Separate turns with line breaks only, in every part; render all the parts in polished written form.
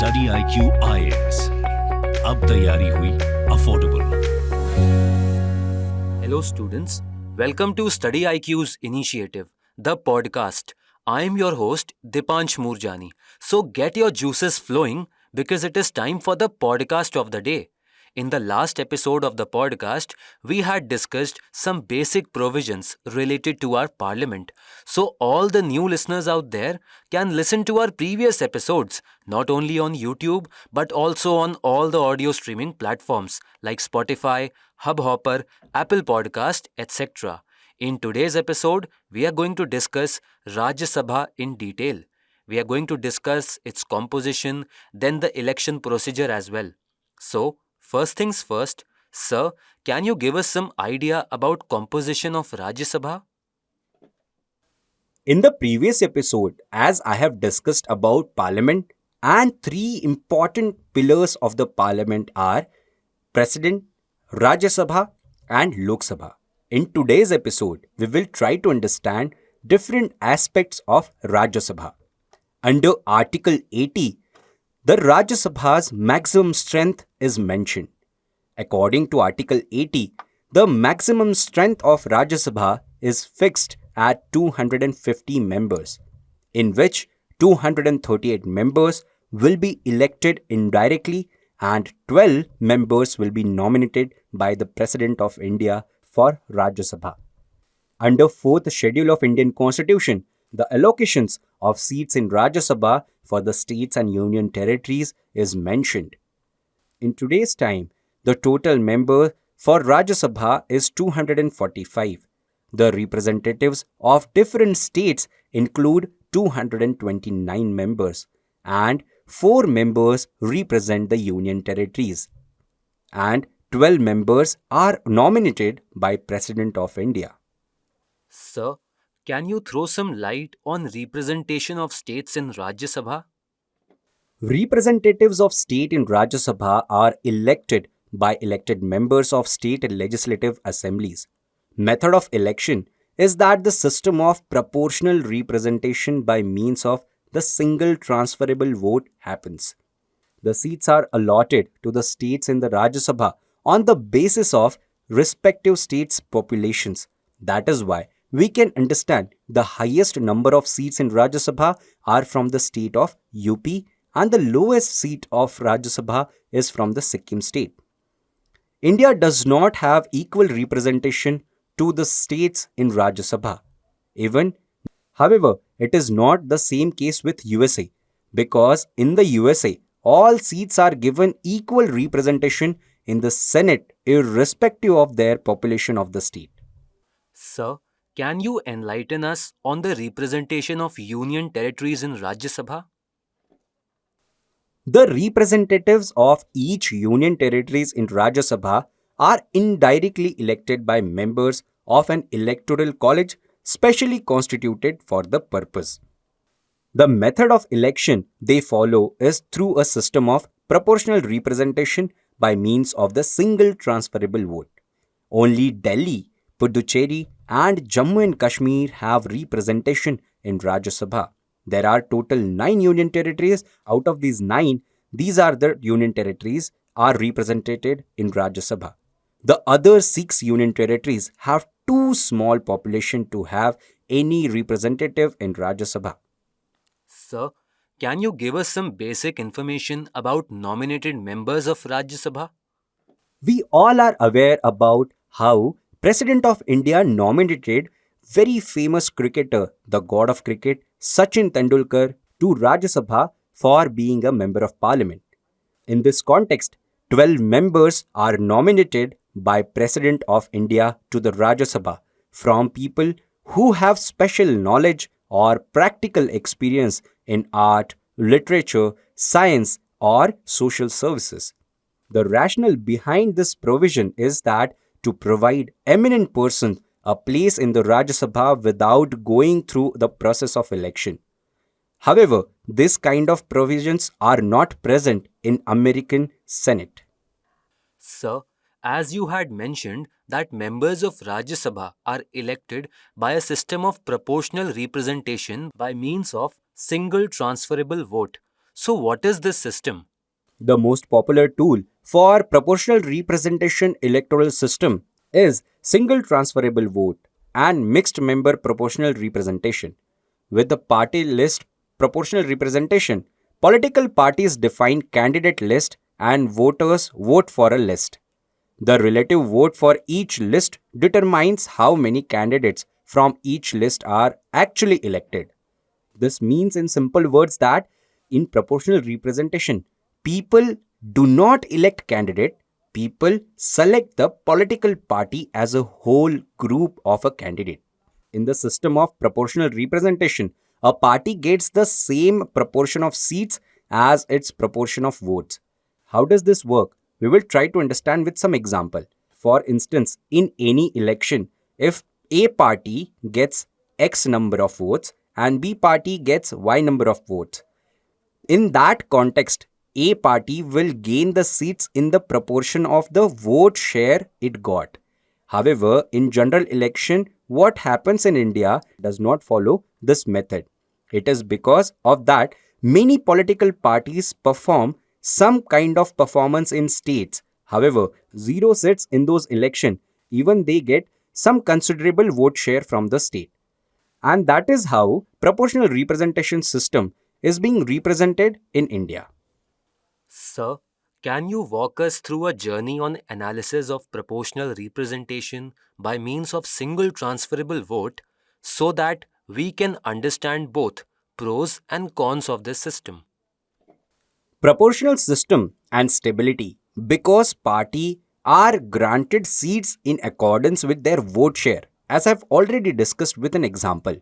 Study IQ IAS, अब तैयारी हुई affordable.
Hello students, welcome to Study IQ's initiative, the podcast. I am your host Dipansh Moorjani. So get your juices flowing because it is time for the podcast of the day. In the last episode of the podcast, we had discussed some basic provisions related to our parliament. So all the new listeners out there can listen to our previous episodes, not only on YouTube but also on all the audio streaming platforms like Spotify, Hubhopper, Apple Podcast, etc. In today's episode, we are going to discuss Rajyasabha in detail. We are going to discuss its composition, then the election procedure as well. So, first things first, sir, can you give us some idea about composition of Rajya Sabha?
In the previous episode, as I have discussed about Parliament, and three important pillars of the Parliament are President, Rajya Sabha, and Lok Sabha. In today's episode, we will try to understand different aspects of Rajya Sabha. Under Article 80, the Rajya Sabha's maximum strength is mentioned. According to Article 80, the maximum strength of Rajya Sabha is fixed at 250 members, in which 238 members will be elected indirectly and 12 members will be nominated by the President of India for Rajya Sabha. Under 4th Schedule of Indian Constitution, the allocations of seats in Rajya Sabha for the states and union territories is mentioned. In today's time, the total member for Rajya Sabha is 245. The representatives of different states include 229 members and 4 members represent the union territories and 12 members are nominated by President of India.
Sir, can you throw some light on representation of states in Rajya Sabha?
Representatives of state in Rajya Sabha are elected by elected members of state and legislative assemblies. Method of election is that the system of proportional representation by means of the single transferable vote happens. The seats are allotted to the states in the Rajya Sabha on the basis of respective states' populations. That is why we can understand the highest number of seats in Rajya Sabha are from the state of UP and the lowest seat of Rajya Sabha is from the Sikkim state. India does not have equal representation to the states in Rajya Sabha. However, it is not the same case with USA because in the USA, all seats are given equal representation in the Senate irrespective of their population of the state.
Sir, can you enlighten us on the representation of union territories in Rajya Sabha?
The representatives of each union territories in Rajya Sabha are indirectly elected by members of an electoral college specially constituted for the purpose. The method of election they follow is through a system of proportional representation by means of the single transferable vote. Only Delhi, Puducherry and Jammu and Kashmir have representation in Rajya Sabha. There are total 9 union territories. Out of these 9, these are the union territories are represented in Rajya Sabha. The other 6 union territories have too small population to have any representative in Rajya Sabha.
Sir, can you give us some basic information about nominated members of Rajya Sabha?
We all are aware about how President of India nominated very famous cricketer, the god of cricket, Sachin Tendulkar, to Rajya Sabha for being a member of parliament. In this context, 12 members are nominated by President of India to the Rajya Sabha from people who have special knowledge or practical experience in art, literature, science, or social services. The rationale behind this provision is that to provide eminent persons a place in the Rajya Sabha without going through the process of election. However, this kind of provisions are not present in American Senate.
Sir, as you had mentioned that members of Rajya Sabha are elected by a system of proportional representation by means of single transferable vote. So, what is this system?
The most popular tool for proportional representation electoral system is single transferable vote and mixed member proportional representation. With the party list proportional representation, political parties define candidate list and voters vote for a list. The relative vote for each list determines how many candidates from each list are actually elected. This means, in simple words, that in proportional representation, people do not elect candidate, people select the political party as a whole group of a candidate. In the system of proportional representation, a party gets the same proportion of seats as its proportion of votes. How does this work? We will try to understand with some example. For instance, in any election, if A party gets X number of votes and B party gets Y number of votes, in that context, A party will gain the seats in the proportion of the vote share it got. However, in general election, what happens in India does not follow this method. It is because of that many political parties perform some kind of performance in states. However, zero sits in those elections, even they get some considerable vote share from the state. And that is how proportional representation system is being represented in India.
Sir, can you walk us through a journey on analysis of proportional representation by means of single transferable vote so that we can understand both pros and cons of this system?
Proportional system and stability because party are granted seats in accordance with their vote share, as I've already discussed with an example.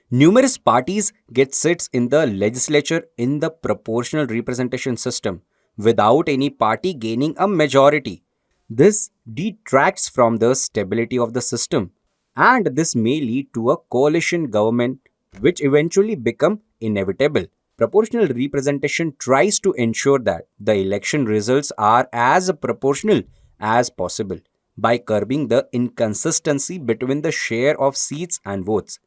Numerous parties get seats in the legislature in the proportional representation system without any party gaining a majority. This detracts from the stability of the system, and this may lead to a coalition government which eventually become inevitable. Proportional representation tries to ensure that the election results are as proportional as possible by curbing the inconsistency between the share of seats and votes.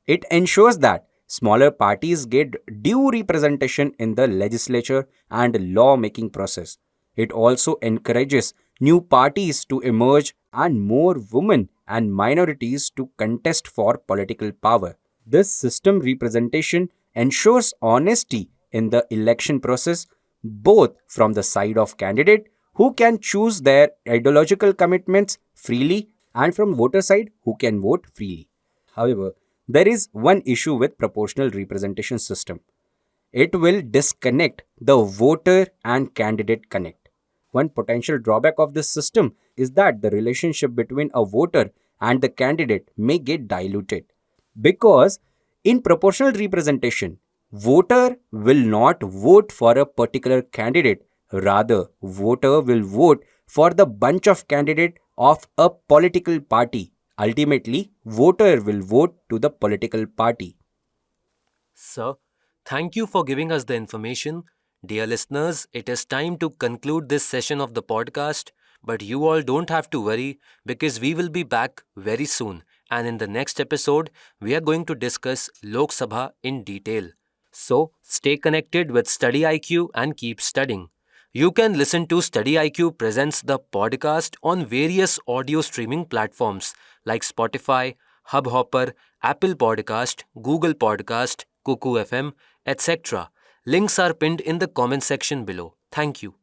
It ensures that smaller parties get due representation in the legislature and law-making process. It also encourages new parties to emerge and more women and minorities to contest for political power. This system representation ensures honesty in the election process both from the side of candidate who can choose their ideological commitments freely and from voter side who can vote freely. However, there is one issue with proportional representation system. It will disconnect the voter and candidate connect. One potential drawback of this system is that the relationship between a voter and the candidate may get diluted because in proportional representation, voter will not vote for a particular candidate. Rather, voter will vote for the bunch of candidate of a political party. Ultimately, voter will vote to the political party.
Sir, thank you for giving us the information. Dear listeners, it is time to conclude this session of the podcast, but you all don't have to worry because we will be back very soon. And in the next episode, we are going to discuss Lok Sabha in detail. So, stay connected with Study IQ and keep studying. You can listen to Study IQ Presents the podcast on various audio streaming platforms like Spotify, Hubhopper, Apple Podcast, Google Podcast, Cuckoo FM, etc. Links are pinned in the comment section below. Thank you.